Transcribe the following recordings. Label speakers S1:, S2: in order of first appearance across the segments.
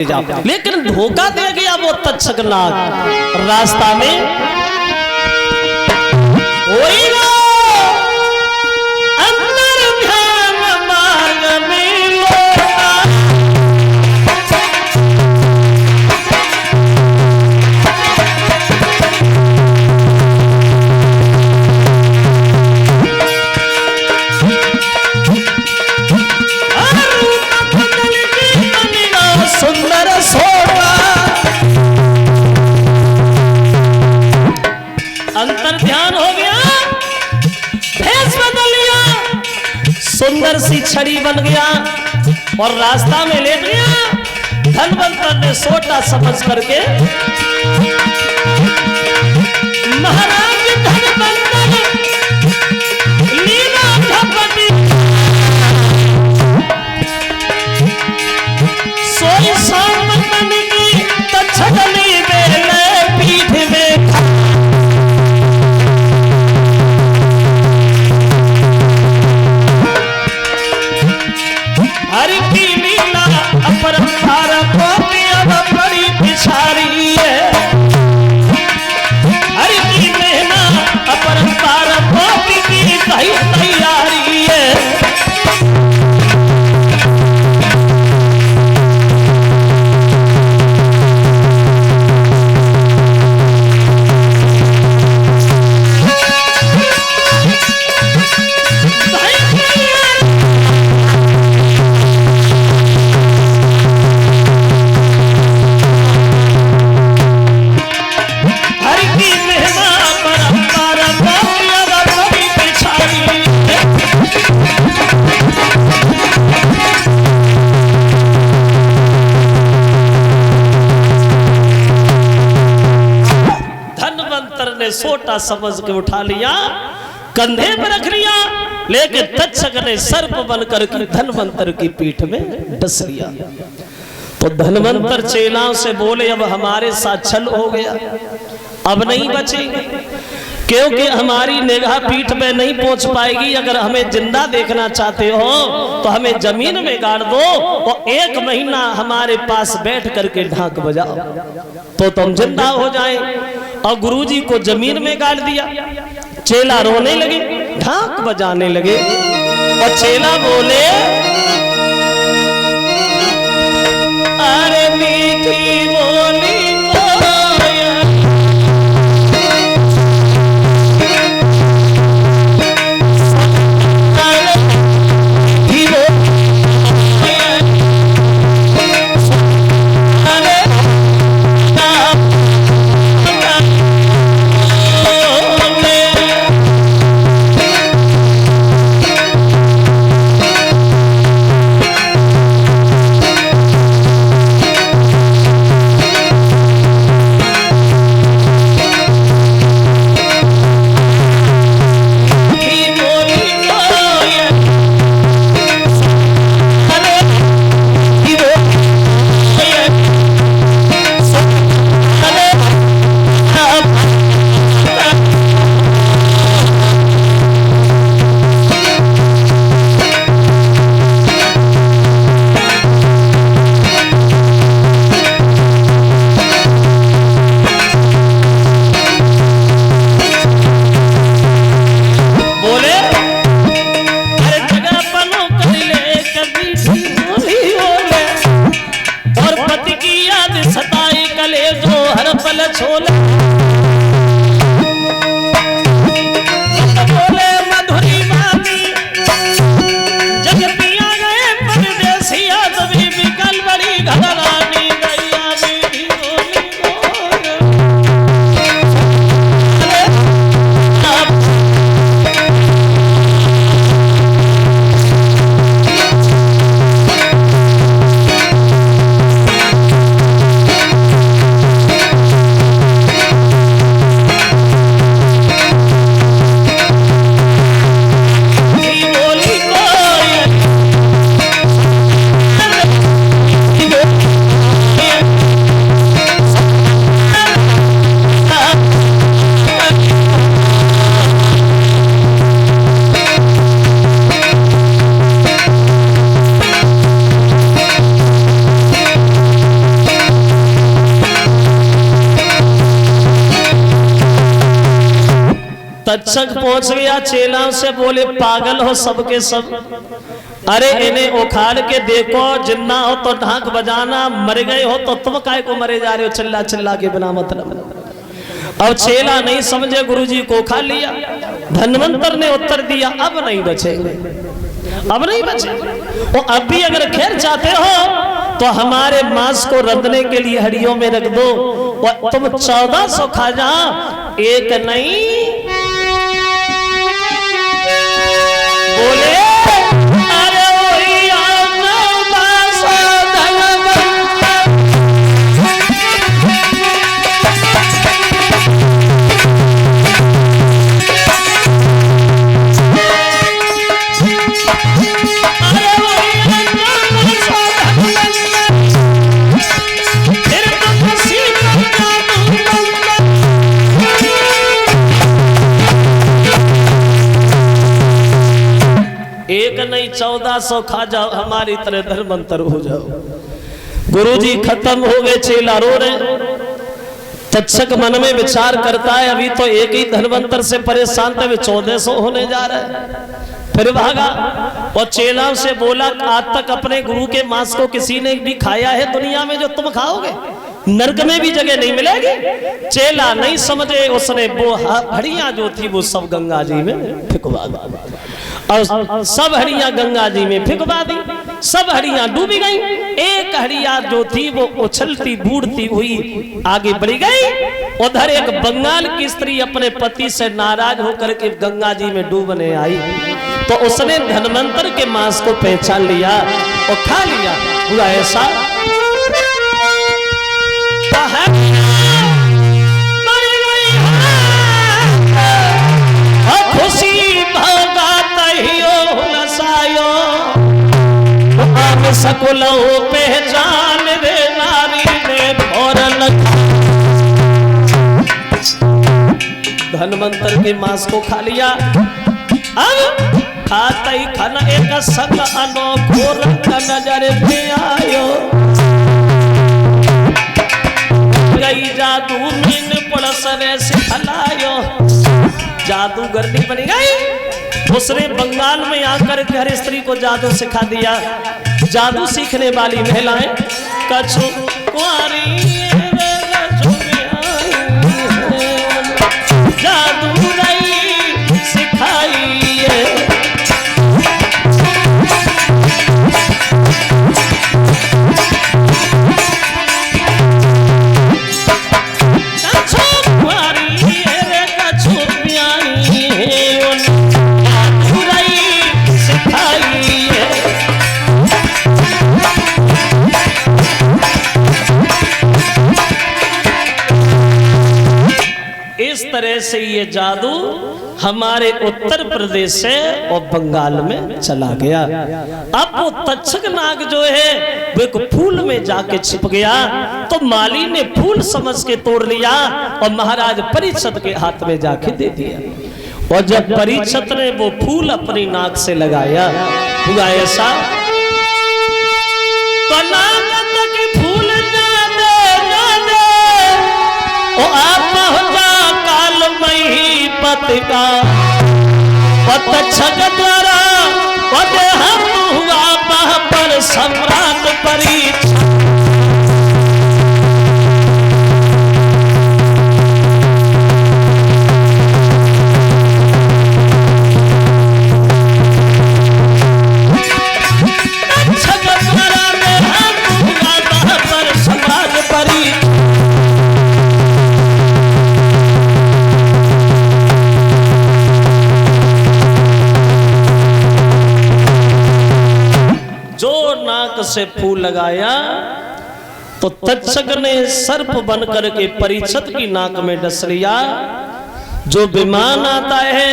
S1: लेकिन धोखा दे गया वो तक्षक नाग। रास्ता में वही ना अंदर ध्यान मार्ग में लोटा। सुंदर सोटा अंतर ध्यान हो गया, भेष बदल लिया, सुंदर सी छड़ी बन गया और रास्ता में लेट गया। धनवंतर ने सोटा समझ करके महाराज धनवंतर लीला झपटी सोई सामन की तछली बेले पीठ में हर की लीला अपरंपार को अब बड़ी पिछारी है। हर की मेहना अपरंपार को भी तैयारी है। सोटा समझ के उठा लिया, कंधे में रख लिया, लेकिन तक्षक ने सर्प बनकर के धनवंतर की पीठ में डस लिया। तो धनवंतर चेलाओं से बोले अब हमारे साथ छल हो गया, अब नहीं बचेंगे, क्योंकि हमारी निगाह पीठ में नहीं पहुंच पाएगी। अगर हमें जिंदा देखना चाहते हो तो हमें जमीन में गाड़ दो और 1 महीना हमारे पास बैठ करके ढाक बजाओ तो तुम जिंदा हो जाए। और गुरुजी को जमीन में गाड़ दिया। चेला रोने लगे, ढाक बजाने लगे और चेला बोले अरे मीठी बोली तक्षक पहुंच गया, चेला से बोले पागल हो सबके सब, अरे इन्हें उखाड़ के देखो, जिन्ना हो तो ढाक बजाना, मर गए हो तो तुम काय को मरे जा रहे हो चिल्ला चिल्ला के बिना मतलब। अब चेला नहीं समझे, गुरुजी को खा लिया। धन्वंतर ने उत्तर दिया अब नहीं बचेंगे, अब नहीं बचे। और अब भी अगर खैर चाहते हो तो हमारे मांस को रंधने के लिए हड्डियों में रख दो, और तुम 1400 खा जा, एक नहीं। बोले अरे एक नहीं 1400 खा जाओ, हमारी तरह धर्मांतर हो जाओ। गुरुजी खत्म हो गए, चेला रो रहे। तक्षक मन में विचार करता है अभी तो एक ही धर्मांतर से परेशान थे, 1400 होने जा रहा है। फिर भागा और चेला से बोला आज तक अपने गुरु के मांस को किसी ने भी खाया है दुनिया में जो तुम खाओगे? नरक में भी जगह नहीं मिलेगी। चेला नहीं समझे, उसने वो हड्डियां जो थी वो सब गंगा जी में फेंकवा दी, और सब हड्डियां गंगा जी में फेंकवा दी, सब हड्डियां डूबी गई। एक हड्डियां जो थी वो उछलती बूढ़ती हुई आगे बढ़ी गई। उधर एक बंगाल की स्त्री अपने पति से नाराज होकर के गंगा जी में डूबने आई, तो उसने धन्वंतर के मांस को पहचान लिया और खा लिया। हुआ ऐसा खुशी भगा तहियो नसायो, आम सकुलो पहचान रे नारी ने भोरन। धन्वंतर के मांस को खा लिया। अब खाता ही खाना एक संग अनोखो रंग नजर पे आयो, गई जादू मीन पड़सरे से हलायो, जादूगर नहीं बनी गई। उसने बंगाल में आकर के हर स्त्री को जादू सिखा दिया। जादू सीखने वाली महिलाएं कछु कुंवारी जादू नहीं सिखाई है। इस तरह से ये जादू हमारे उत्तर प्रदेश से और बंगाल में चला गया। अब वो तक्षक नाग जो है वो एक फूल में जाके छिप गया, तो माली ने फूल समझ के तोड़ लिया और महाराज परीक्षित के हाथ में जाके दे दिया। और जब परीक्षित ने वो फूल अपनी नाक से लगाया, हुआ ऐसा तो नाग तक फूल ना दे ओ आप पतिका तक्षक द्वारा हम हुआ पर सम्राट परीक्षा। तक्षक द्वारा हम हुआ पर सम्राट परीक्षा। से फूल लगाया तो तक्षक ने सर्प बनकर के परीक्षित की नाक में डस लिया। जो विमान आता है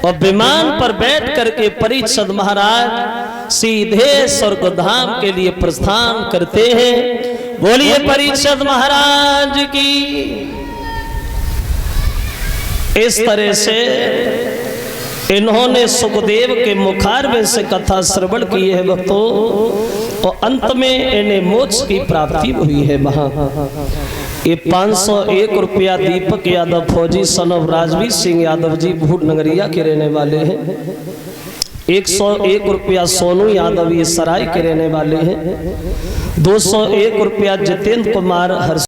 S1: और विमान पर बैठ करके परीक्षित महाराज सीधे स्वर्गधाम के लिए प्रस्थान करते हैं। बोलिए परीक्षित महाराज की। इस तरह से इन्होंने सुखदेव के मुखारबिंद से कथा श्रवण की है भक्तों, और अंत में इन्हें मोक्ष की प्राप्ति हुई है। वहां ये 501 रुपया दीपक यादव फौजी सन ऑफ राजवीर सिंह यादव जी भूट नगरिया के रहने वाले हैं। 101 रुपया सोनू यादव ये सराय के रहने वाले हैं। 201 रुपया जितेंद्र कुमार हर